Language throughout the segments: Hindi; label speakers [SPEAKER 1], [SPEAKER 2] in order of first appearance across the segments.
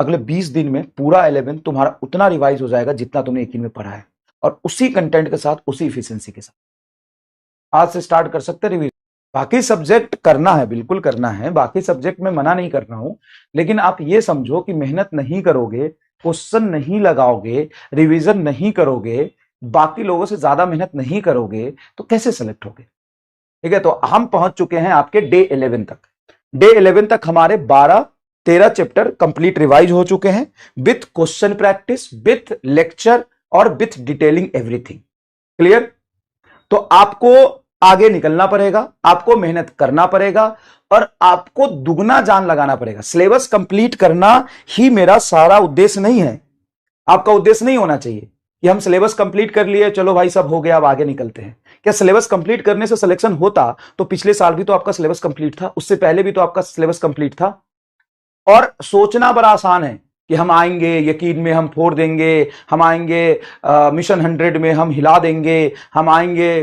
[SPEAKER 1] अगले 20 दिन में पूरा 11 तुम्हारा उतना रिवाइज हो जाएगा जितना तुमने 18 में पढ़ा है, और उसी कंटेंट के साथ, उसी इफिशिएंसी के साथ आज से स्टार्ट कर सकते हैं रिवीजन। बाकी सब्जेक्ट करना है, बिल्कुल करना है, बाकी सब्जेक्ट में मना नहीं कर रहा हूं, लेकिन आप ये समझो कि मेहनत नहीं करोगे, क्वेश्चन नहीं लगाओगे, रिवीजन नहीं करोगे, बाकी लोगों से ज्यादा मेहनत नहीं करोगे तो कैसे सेलेक्ट होगे? ठीक है, तो हम पहुंच चुके हैं आपके डे 11 तक। डे 11 तक हमारे 12-13 चैप्टर कंप्लीट रिवाइज हो चुके हैं with question practice, with lecture और विथ डिटेलिंग एवरीथिंग। क्लियर? तो आपको आगे निकलना पड़ेगा, आपको मेहनत करना पड़ेगा और आपको दुगना जान लगाना पड़ेगा। सिलेबस कंप्लीट करना ही मेरा सारा उद्देश्य नहीं है। आपका उद्देश्य नहीं होना चाहिए कि हम सिलेबस कंप्लीट कर लिए, चलो भाई सब हो गया, अब आगे निकलते हैं। क्या सिलेबस कंप्लीट करने से सिलेक्शन होता? तो पिछले साल भी तो आपका सिलेबस कंप्लीट था, उससे पहले भी तो आपका सिलेबस कंप्लीट था। और सोचना बड़ा आसान है कि हम आएंगे, यकीन में हम फोड़ देंगे, हम आएंगे मिशन 100 में हम हिला देंगे, हम आएंगे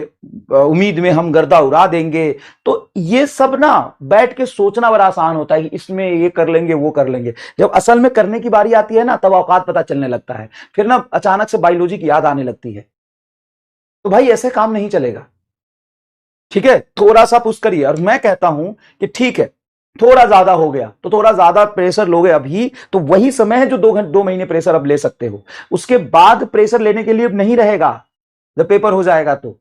[SPEAKER 1] उम्मीद में हम गर्दा उड़ा देंगे। तो ये सब ना बैठ के सोचना बड़ा आसान होता है कि इसमें ये कर लेंगे, वो कर लेंगे। जब असल में करने की बारी आती है ना, तब औकात पता चलने लगता है। फिर ना अचानक से बायोलॉजी की याद आने लगती है। तो भाई ऐसे काम नहीं चलेगा। ठीक है, थोड़ा सा पुश करिए। और मैं कहता हूं कि ठीक है, थोड़ा ज्यादा हो गया तो थोड़ा ज्यादा प्रेशर लोगे अभी, तो वही समय है जो 2 महीने प्रेशर अब ले सकते हो। उसके बाद प्रेशर लेने के लिए अब नहीं रहेगा। जब पेपर हो जाएगा तो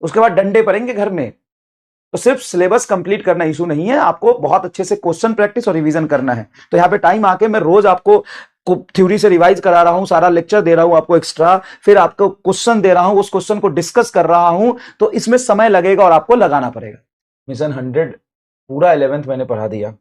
[SPEAKER 1] उसके बाद डंडे पड़ेंगे घर में। तो सिर्फ सिलेबस कंप्लीट करना इशू नहीं है, आपको बहुत अच्छे से क्वेश्चन प्रैक्टिस और रिवीजन करना है। तो यहाँ पे टाइम आके मैं रोज आपको थ्योरी से रिवाइज करा रहा हूं, सारा लेक्चर दे रहा हूं आपको एक्स्ट्रा, फिर आपको क्वेश्चन दे रहा हूं, उस क्वेश्चन को डिस्कस कर रहा हूं। तो इसमें समय लगेगा और आपको लगाना पड़ेगा। मिशन 100 पूरा 11th मैंने पढ़ा दिया,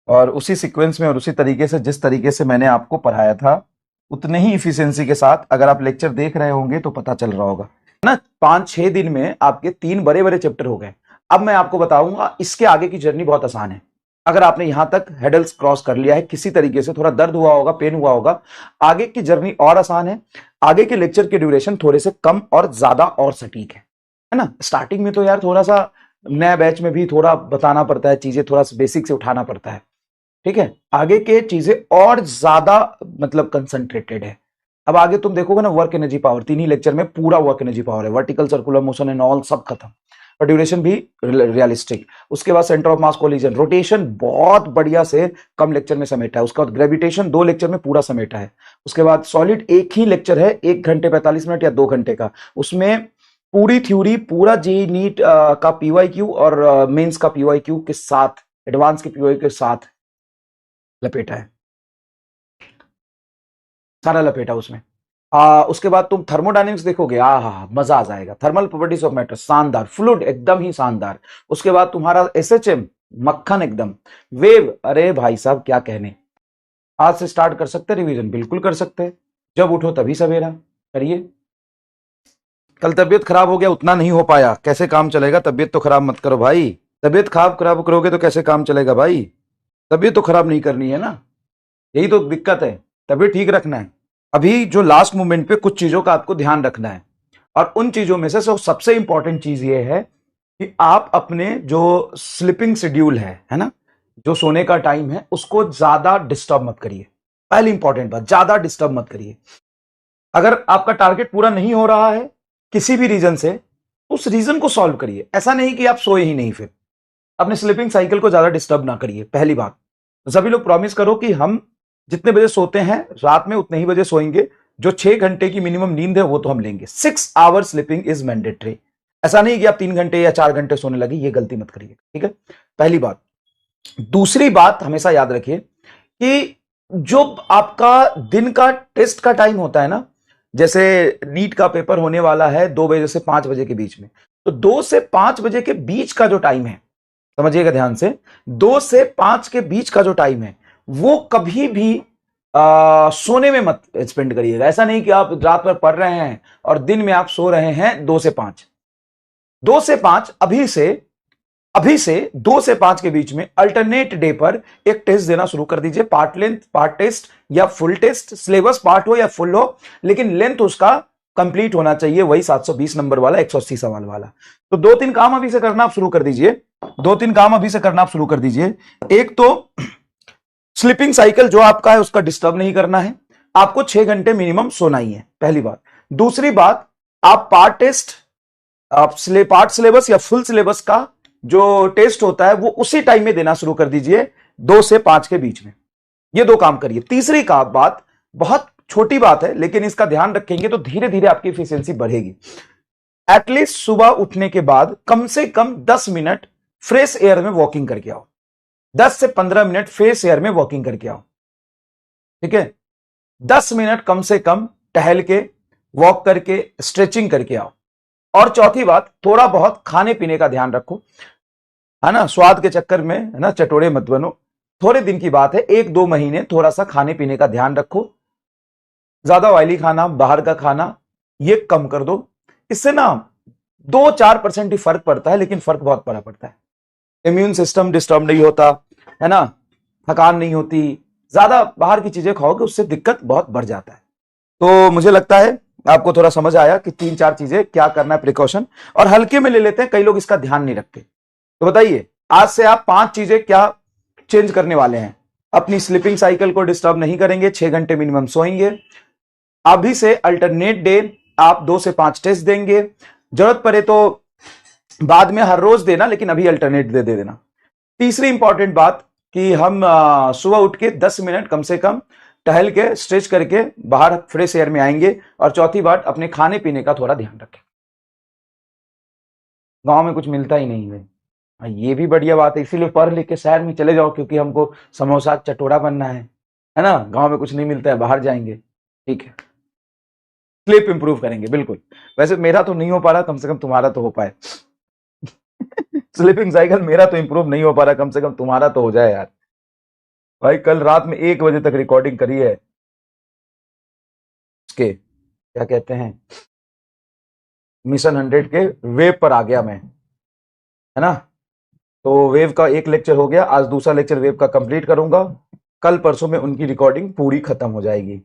[SPEAKER 1] और उसी सीक्वेंस में और उसी तरीके से, जिस तरीके से मैंने आपको पढ़ाया था, उतने ही इफिशियंसी के साथ अगर आप लेक्चर देख रहे होंगे तो पता चल रहा होगा ना। 5-6 दिन में आपके 3 बड़े बड़े चैप्टर हो गए। अब मैं आपको बताऊंगा इसके आगे की जर्नी बहुत आसान है। अगर आपने यहां तक हेडल्स क्रॉस कर लिया है, किसी तरीके से थोड़ा दर्द हुआ होगा, पेन हुआ होगा, आगे की जर्नी और आसान है। आगे के लेक्चर के ड्यूरेशन थोड़े से कम और ज्यादा और सटीक है ना। स्टार्टिंग में तो यार थोड़ा सा नया बैच में भी थोड़ा बताना पड़ता है, चीजें थोड़ा सा बेसिक से उठाना पड़ता है। ठीक है, आगे के चीजें और ज्यादा मतलब कंसंट्रेटेड है। अब आगे तुम देखोगे ना, वर्क एनर्जी पावर 3 ही लेक्चर में पूरा वर्क एनर्जी पावर है, vertical circular motion and all सब खत्म, और ड्यूरेशन भी रियलिस्टिक। उसके बाद centre of mass collision, rotation बहुत बढ़िया से कम लेक्चर में समेटा है। उसके बाद ग्रेविटेशन 2 लेक्चर में पूरा समेटा है। उसके बाद सॉलिड एक ही लेक्चर है, 1 घंटे 45 मिनट या 2 घंटे का, उसमें पूरी थ्योरी, पूरा जेईई नीट का पीवाईक्यू और मेंस का पीवाईक्यू के साथ, एडवांस के पीवाईक्यू के साथ लपेटा है, सारा लपेटा उसमें। उसके बाद तुम थर्मोडायनेमिक्स देखोगे, मजा आ जाएगा। थर्मल प्रॉपर्टीज ऑफ मैटर शानदार, फ्लूइड एकदम ही शानदार। उसके बाद तुम्हारा एसएचएम मक्खन एकदम, वेव, अरे भाई साहब क्या कहने। आज से स्टार्ट कर सकते हैं रिवीजन, बिल्कुल कर सकते हैं। जब उठो तभी सवेरा करिए। कल तबीयत खराब हो गया, उतना नहीं हो पाया, कैसे काम चलेगा? तबीयत तो खराब मत करो भाई, तबीयत खराब करोगे तो कैसे काम चलेगा भाई? तबीयत तो खराब नहीं करनी है ना, यही तो दिक्कत है। तबीयत ठीक रखना है। अभी जो लास्ट मोमेंट पे कुछ चीजों का आपको ध्यान रखना है, और उन चीजों में से सबसे इंपॉर्टेंट चीज ये है कि आप अपने जो स्लीपिंग शेड्यूल है ना, जो सोने का टाइम है, उसको ज्यादा डिस्टर्ब मत करिए। पहली इंपॉर्टेंट बात, ज्यादा डिस्टर्ब मत करिए। अगर आपका टारगेट पूरा नहीं हो रहा है किसी भी रीजन से, उस रीजन को सॉल्व करिए। ऐसा नहीं कि आप सोए ही नहीं, फिर अपने स्लीपिंग साइकिल को ज्यादा डिस्टर्ब ना करिए। पहली बात, सभी लोग प्रॉमिस करो कि हम जितने बजे सोते हैं रात में उतने ही बजे सोएंगे। जो 6 घंटे की मिनिमम नींद है वो तो हम लेंगे। 6 आवर स्लीपिंग इज मैंडेटरी। ऐसा नहीं कि आप 3 घंटे या 4 घंटे सोने लगे, ये गलती मत करिए। ठीक है, पहली बात। दूसरी बात हमेशा याद रखिए कि जो आपका दिन का टेस्ट का टाइम होता है ना, जैसे नीट का पेपर होने वाला है 2 बजे से 5 बजे के बीच में, तो 2 से 5 बजे के बीच का जो टाइम है, समझिएगा ध्यान से, 2 से 5 के बीच का जो टाइम है वो कभी भी सोने में मत स्पेंड करिएगा। ऐसा नहीं कि आप रात भर पढ़ रहे हैं और दिन में आप सो रहे हैं 2 से 5। 2 से 5 अभी से 2 से 5 के बीच में अल्टरनेट डे पर एक टेस्ट देना शुरू कर दीजिए। पार्ट लेंथ, पार्ट टेस्ट या फुल टेस्ट, सिलेबस पार्ट हो या फुल हो, लेकिन लेंथ उसका कंप्लीट होना चाहिए, वही 720 नंबर वाला, 180 सवाल वाला। तो 2-3 काम अभी से करना आप शुरू कर दीजिए। 2-3 काम अभी से करना आप शुरू कर दीजिए। एक तो स्लीपिंग साइकिल जो आपका है उसका डिस्टर्ब नहीं करना है। आपको 6 घंटे मिनिमम सोना ही है, पहली बात। दूसरी बात, आप पार्ट टेस्ट, आप पार्ट सिलेबस या फुल सिलेबस का जो टेस्ट होता है वो उसी टाइम में देना शुरू कर दीजिए, 2 से 5 के बीच में। ये 2 काम करिए। तीसरी का बात बहुत छोटी बात है, लेकिन इसका ध्यान रखेंगे तो धीरे धीरे आपकी एफिशिएंसी बढ़ेगी। एटलीस्ट सुबह उठने के बाद कम से कम 10 मिनट फ्रेश एयर में वॉकिंग करके आओ। 10 से 15 मिनट फ्रेश एयर में वॉकिंग करके आओ, ठीक है। 10 मिनट कम से कम टहल के, वॉक करके, स्ट्रेचिंग करके आओ। और चौथी बात, थोड़ा बहुत खाने पीने का ध्यान रखो, है ना। स्वाद के चक्कर में, है ना, चटोरे मत बनो। थोड़े दिन की बात है, 1-2 महीने थोड़ा सा खाने पीने का ध्यान रखो। ज्यादा ऑयली खाना, बाहर का खाना, ये कम कर दो। इससे ना 2-4% ही फर्क पड़ता है, लेकिन फर्क बहुत बड़ा पड़ता है। इम्यून सिस्टम डिस्टर्ब नहीं होता, है ना, थकान नहीं होती। ज्यादा बाहर की चीजें खाओगे उससे दिक्कत बहुत बढ़ जाता है। तो मुझे लगता है आपको थोड़ा समझ आया कि 3-4 चीजें क्या करना है, प्रिकॉशन। और हल्के में ले लेते हैं, कई लोग इसका ध्यान नहीं रखते। तो बताइए, आज से आप 5 चीजें क्या चेंज करने वाले हैं। अपनी स्लीपिंग साइकिल को डिस्टर्ब नहीं करेंगे, 6 घंटे मिनिमम सोएंगे। अभी से अल्टरनेट डे आप 2 से 5 टेस्ट देंगे। जरूरत पड़े तो बाद में हर रोज देना, लेकिन अभी अल्टरनेट दे देना। तीसरी इंपॉर्टेंट बात कि हम सुबह उठ के 10 मिनट कम से कम टहल के, स्ट्रेच करके बाहर फ्रेश एयर में आएंगे। और चौथी बात, अपने खाने पीने का थोड़ा ध्यान रखें। गांव में कुछ मिलता ही नहीं है, ये भी बढ़िया बात है। इसीलिए पढ़ लिख के शहर में चले जाओ, क्योंकि हमको समोसा चटोरा बनना है ना। गांव में कुछ नहीं मिलता है, बाहर जाएंगे, ठीक है। स्लीप इंप्रूव करेंगे, बिल्कुल। वैसे मेरा तो नहीं हो पा रहा, कम से कम तुम्हारा तो हो पाए। स्लीपिंग साइकिल मेरा तो इंप्रूव नहीं हो पा रहा, कम से कम तुम्हारा तो हो जाए यार। भाई कल रात में 1 बजे तक रिकॉर्डिंग करी है उसके, क्या कहते हैं, मिशन 100 के वेब पर आ गया मैं, है ना। तो वेव का एक लेक्चर हो गया, आज दूसरा लेक्चर वेव का कंप्लीट करूंगा। कल परसों में उनकी रिकॉर्डिंग पूरी खत्म हो जाएगी।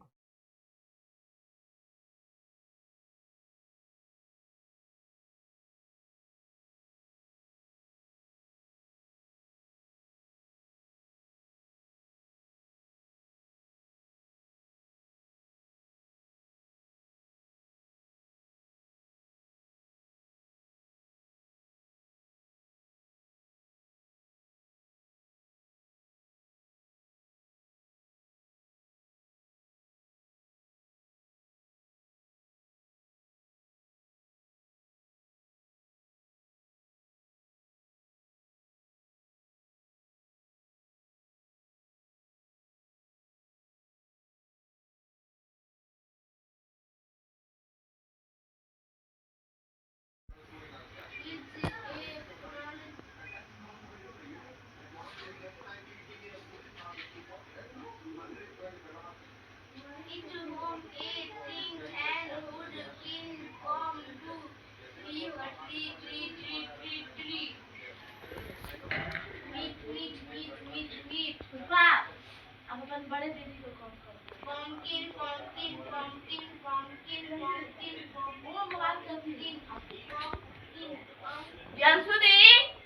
[SPEAKER 2] Jansude